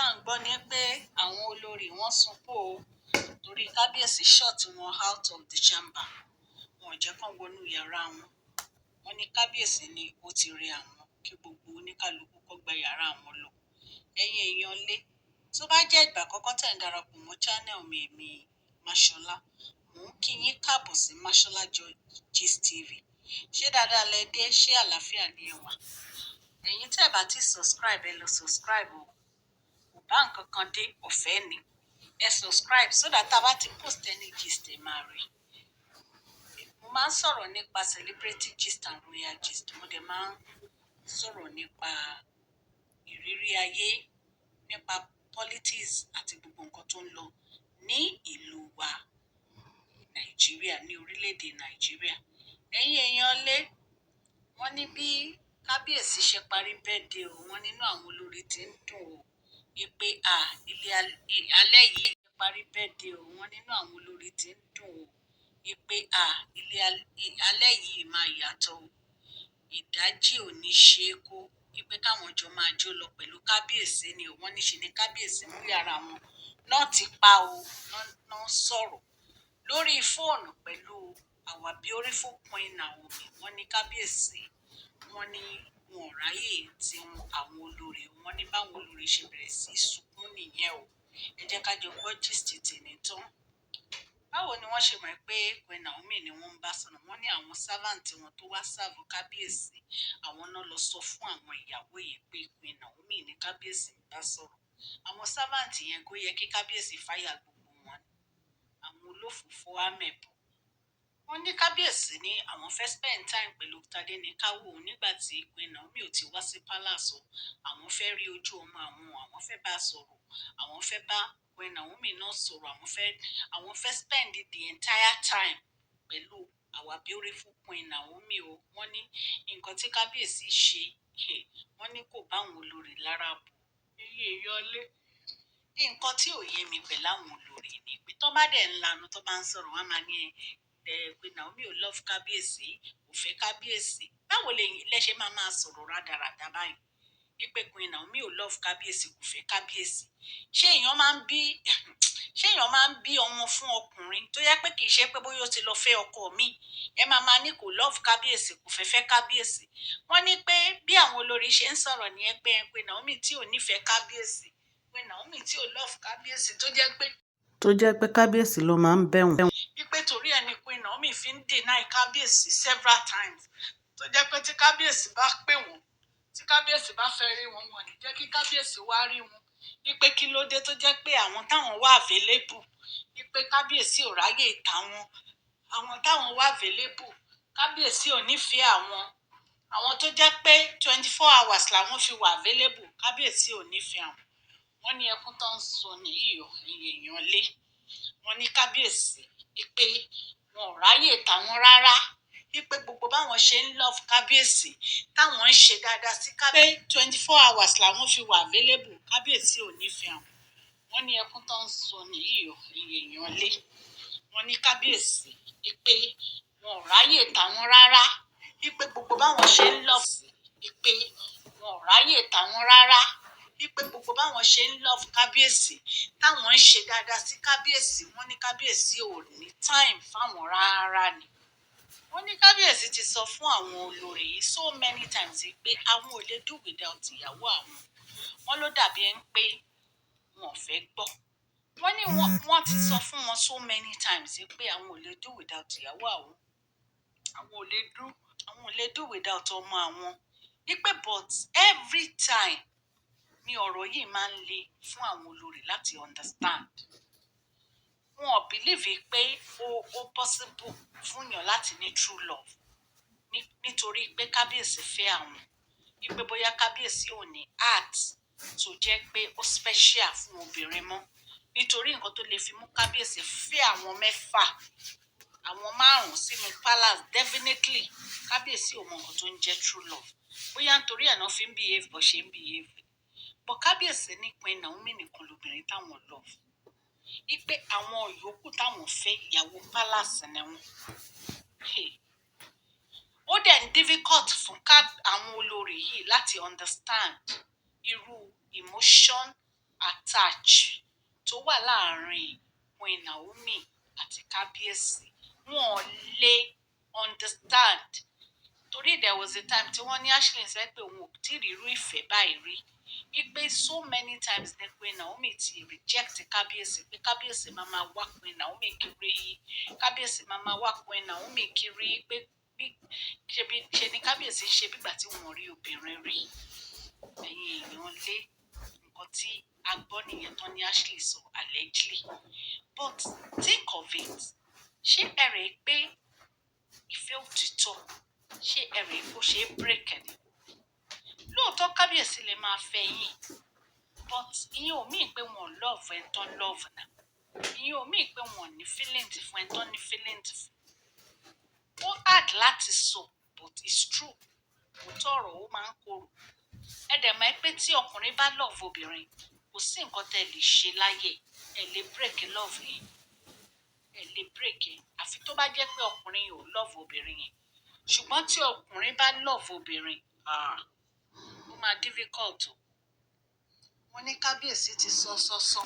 à ń gbọ́ ni pé àwọn olórí wọ́n sunkún o torí kábíyèsí shut wọn out of the chamber. Wọn ò jẹ́ kán wọnú yàrá wọn. Wọ́n ní kábíyèsí ni ó ti rẹ àwọn kí gbogbo oníkálukú kó gba yàrá wọn lọ. Ẹ̀yin èèyàn lé tó bá jẹ́ ìgbà àkọ́kọ́ tẹ̀ ń darapọ̀ mọ́ channel mi èmi Máṣọlá, mò ń kí yín káàbọ̀ sí Máṣọlá Gist TV. Ṣé dáadáa lẹ dé? Ṣé àlàáfíà ni ẹ wà? Ẹ̀yin tẹ́ bá ti subscribe ẹ lọ subscribe o. Kò bá nǹkan kan dé, ọ̀fẹ́ ni. Ẹ subscribe so that tá bá ti post any gist ẹ máa rí. Mo máa ń sọ̀rọ̀ nípa celebrity gist and royal gist. Mo dẹ̀ máa ń sọ̀rọ̀ nípa ìrírí ayé, nípa politics àti gbogbo nǹkan tó ń lọ ní ìlú wa Nàìjíríà, ní orílẹ̀-èdè Nàìjíríà. Ẹ̀yin èèyàn lé wọ́n ní bí kábíyèsí ṣe parí birthday o, wọ́n nínú àwọn olórí tí ń dùn o wípé ilé alẹ́ yìí ṣe parí birthday o, wọ́n nínú àwọn olórí tí ń dùn o wípé ilé alẹ́ yìí máa yàtọ̀ o. Ìdájí ò ní ṣe é kó wípé káwọn jọ máa jó lọ pẹ̀lú kábíyèsí ni o. Wọ́n ní ṣe ni kábíyèsí mú yàrá wọn náà ti pa o, náà sọ̀rọ̀ lórí fóònù pẹ̀lú our beautiful Queen Naomi. Wọ́n ní kábíyèsí, wọ́n ní wọn ò ráyè tí àwọn olórí, wọ́n ní báwọn olórí ṣe bẹ̀rẹ̀ sí sunkún nìyẹn o. Ẹ jẹ́ ká jọ gbọ́ gist tèmi tán. Báwo ni wọ́n ṣe mọ̀ pé Queen Naomi ni wọ́n ń bá sọ̀rọ̀? Wọ́n ní àwọn servant wọn tó wá serve kábíyèsí, àwọn náà lọ sọ fún àwọn ìyàwó yìí pé Queen Naomi ni kábíyèsí ń bá sọ̀rọ̀. Àwọn servant yẹn kò yẹ kí kábíyèsí fáyà gbogbo wọn. Àwọn olófòfò àmẹ̀bọ̀. Wọ́n ní kábíyèsí ní àwọn fẹ́ spend time pẹ̀lú Tadenikawo nígbà tí Queen Naomi ò ti wá sí palace o. Àwọn fẹ́ rí ojú ọmọ àwọn fẹ́ bá sọ̀rọ̀, àwọn fẹ́ bá Queen Naomi náà sọ̀rọ̀, àwọn fẹ́ spend the entire time pẹ̀lú our beautiful Queen Naomi o. Wọ́n ní nǹkan tí kábíyèsí ṣe, wọ́n ní kò bá àwọn olórí lára bù. Iye yọlé. Nǹkan tí ò yé mi pẹ̀lú àwọn olórí ni pé tó bá dẹ̀ ń lanu tó bá ń sọ̀rọ̀ wọ́n máa ní Queen Naomi ò love kábíyèsí, kò fẹ́ kábíyèsí. Báwo lẹ ṣe máa sọ̀rọ̀ rádaràda báyìí? Wípé Queen Naomi ò love kábíyèsí, kò fẹ́ kábíyèsí. Ṣé èèyàn máa ń bí ọmọ fún ọkùnrin tó yẹ pé kì í ṣe pé bóyá ó ti lọ fẹ́ ọkọ mi? Ẹ máa ní kò love kábíyèsí, kò fẹ́ kábíyèsí. Wọ́n ní pé bí àwọn olórí ṣe ń sọ̀rọ̀ ní ẹgbẹ́ Queen Naomi tí ò nífẹ̀ẹ́ kábíyèsí, Queen Naomi tí ò love kábíyèsí tó jẹ́ pé kábíyèsí ló máa ń bẹ̀wọ̀n. Wípé torí ẹni Queen Naomi fi ń deny kábíyèsí several times. Tó jẹ́ pé tí kábíyèsí bá pè wọ́n, tí kábíyèsí bá fẹ́ rí wọn, wọ́n ní jẹ́ kí kábíyèsí wá rí wọn. Wípé kí ló dé tó jẹ́ pé àwọn táwọn wà available, wípé kábíyèsí ò ráyè táwọn. Àwọn táwọn wà available, kábíyèsí ò nífẹ̀ẹ́ àwọn. Àwọn tó jẹ́ pé 24 hours làwọn fi wà available, kábíyèsí ò nífẹ̀ẹ́ àwọn. Wọ́n ní ẹkún tó ń sun nìyí o, èèyàn lé. Wọ́n ní kábíyèsí wípé wọn ò ráyè táwọn rárá. Wípé gbogbo báwọn ṣe ń love kábíyèsí, táwọn ń ṣe dáadáa sí kábíyèsí, 24 hours làwọn fi wà available, kábíyèsí ò nífẹ̀ẹ́ àwọn. Wọ́n ní ẹkún tó ń sun nìyí o, èèyàn lé. Wọ́n ní kábíyèsí wípé wọn ò ráyè táwọn rárá. Wípé gbogbo báwọn ṣe ń love, wípé wọn ò ráyè táwọn rárá. Wípé gbogbo báwọn ṣe ń love kábíyèsí, táwọn ń ṣe dáadáa sí kábíyèsí, wọ́n ní kábíyèsí ò ní time fáwọn rárá ni. Wọ́n ní kábíyèsí ti sọ fún àwọn olórí so many times pé àwọn ò lè do without ìyàwó àwọn. Wọ́n ló dàbí ẹni pé wọn ò fẹ́ gbọ́. Wọ́n ní wọ́n ti sọ fún wọn so many times pé àwọn ò lè do without ìyàwó àwọn. Àwọn ò lè do without ọmọ àwọn. Wípé but every time ni ọ̀rọ̀ yìí máa ń le fún àwọn olórí láti understand. Wọn ò believe pé ó possible fún yàn láti ní true love. Nítorí pé kábíyèsí fẹ́ àwọn. Wípé bóyá kábíyèsí ò ní heart tó jẹ́ pé ó special fún obìnrin mọ́. Nítorí nǹkan tó lè fi mú kábíyèsí fẹ́ àwọn 6, àwọn 5 sínú palace, definitely kábíyèsí ò mọ nǹkan tó ń jẹ́ true love. Bóyá nítorí ẹ̀ náà fi ń behave bó ṣe ń behave. But kábíyèsí ní Queen Naomi nìkan lóbìnrin táwọn love. Wípé àwọn yòókù táwọn fẹ́ ìyàwó palace ni wọn. Ó dẹ̀ ń difficult fún àwọn olórí yìí láti understand irú emotion attach tó wà láàrin Queen Naomi àti Kabiyesi wọn ò lè understand torí there was a time tí wọ́n ní Ashley sẹ́ pé òun ò tí ì rí irú ìfẹ́ báyìí rí wípé so many times ni Queen Naomi ti reject Kabiyesi pé Kabiyesi máa ma wá Queen Naomi kiri Kabiyesi máa ma wá Queen Naomi kiri pé ṣe ni Kabiyesi ṣe bígbà tí wọn ò rí obìnrin rí ẹ̀yin èèyàn lé nǹkan tí a gbọ́ nìyẹn tán ní Ashley sọ allegedly but think of it ṣé ẹ rẹ̀ pé ìfẹ́ òtítọ́ ṣé ẹ rẹ̀ kó ṣe é break ẹ̀ lóòótọ́ Kábíyèsí lè máa fẹ́ yín but ìyẹn ò míì pé wọn ò love ẹ̀ tán love náà ìyẹn ò míì pé wọn ò ní feelings fún ẹ̀ tán ní feelings fún ó hard láti sọ but it's true òótọ́ ọ̀rọ̀ ó máa ń korò ẹ dẹ̀ mọ̀ pé tí ọkùnrin bá love obìnrin kò sí nǹkan tẹ́ lè ṣe láyé ẹ lè break love yẹn ẹ lè break ẹ àfi tó bá jẹ́ pé ọkùnrin ò love obìnrin yẹn ṣùgbọ́n tí ọkùnrin bá love obìnrin ó máa difficult o wọ́n ní Kábíyèsí ti sọ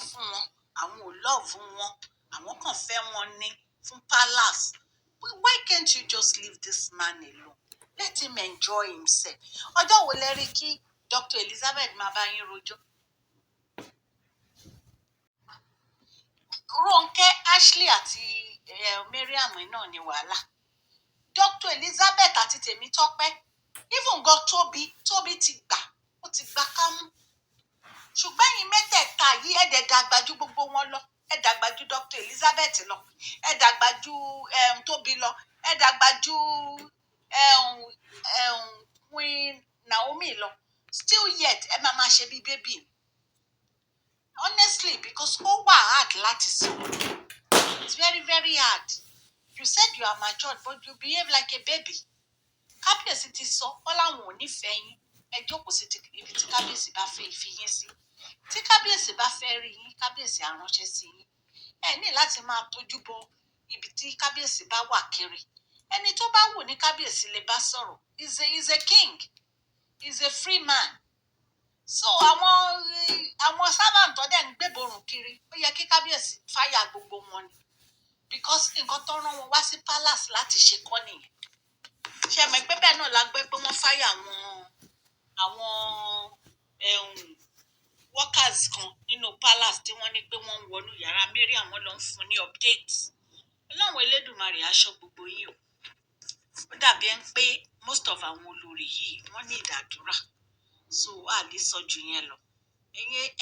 fún wọn àwọn ò love wọn àwọn kàn fẹ́ wọn ní fún palace why can't you just leave this man alone let him enjoy himself ọjọ́ wo lẹ rí kí Dr. Elizabeth máa bá yín rojọ́ Rónkẹ́ Ashley àti Mariam náà ní wàhálà Dr. Elizabeth àti Tèmítọ́pẹ́ even gan Tóbi ti gbà ó ti gbà kámú ṣùgbọ́n ẹ̀yin mẹ́tẹ̀ẹ̀ta yìí ẹ̀dẹ̀ dàgbà ju gbogbo wọn lọ ẹ̀ dàgbà ju Dr. Elizabeth lọ ẹ̀ dàgbà ju Tóbi lọ ẹ̀ dàgbà ju Queen Naomi lọ still yet ẹ máa ṣe bí bébì honestly because ó wà hard láti sọ it's very very hard you said you are matured but you behave like a baby Kábíyèsí ti sọ ọ́ láwọn ò nífẹ̀ẹ́ yín ẹ jókòó sí ibi tí Kábíyèsí bá fẹ́ ìfiyín sí tí Kábíyèsí bá fẹ́ rí yín Kábíyèsí á ránṣẹ́ sí yín ẹ ní láti máa tójú bọ ibi tí Kábíyèsí bá wà kiri ẹni tó bá wù ní Kábíyèsí lè bá sọ̀rọ̀ is a king is a free man so àwọn servant tó dẹ̀ ń gbéborùn kiri ó yẹ kí Kábíyèsí fáyà gbogbo wọn ni because nǹkan tó rán wọn wá sí palace láti ṣe kọ́ nìyẹn ṣe mọ̀ pé bẹ́ẹ̀ náà la gbé pé wọ́n fáyà àwọn workers kan nínú palace tí wọ́n ní pé wọ́n ń wọnú yàrá Mariam àwọn ló ń fún ní update ọlọ́run Elédùmarè aṣọ gbogbo yìí o ó dàbí ẹni pé most of àwọn olórí yìí wọ́n ní ìdádúrà so a lè sọ jù yẹn lọ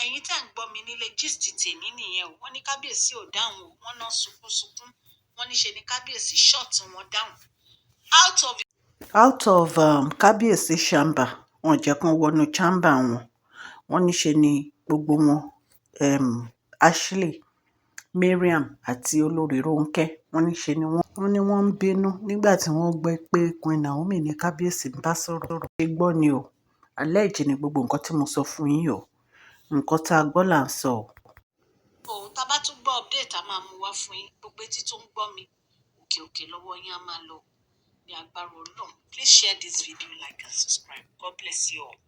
ẹ̀yin tẹ́ ń gbọ́ mi nílé gist tèmi nìyẹn o wọ́n ní Kábíyèsí ò dáhùn o wọ́n náà sunkún wọ́n ní ṣe ni Kábíyèsí short wọn dáhùn out of Kábíyèsí chamber wọn jẹ́ kán wọnú chamber wọ́n ní ṣe ni gbogbo wọn Ashley Mariam àti Olori Rónkẹ́ wọ́n ní ṣe ni wọ́n ń bínú nígbà tí wọ́n gbọ́ pé Queen Naomi ní Kábíyèsí ń bá sọ̀rọ̀ ṣe gbọ́ ni o alleged ni gbogbo nǹkan tí mo sọ fún yín o nǹkan tá a gbọ́ là ń sọ o. tá a bá tún gbọ́ update a máa mú wá fún yín gbogbo etí tó ń gbọ́ mi òkè lọ́wọ́ yín á máa lọ ní agbára Ọlọ́run please share this video like and subscribe God bless you all.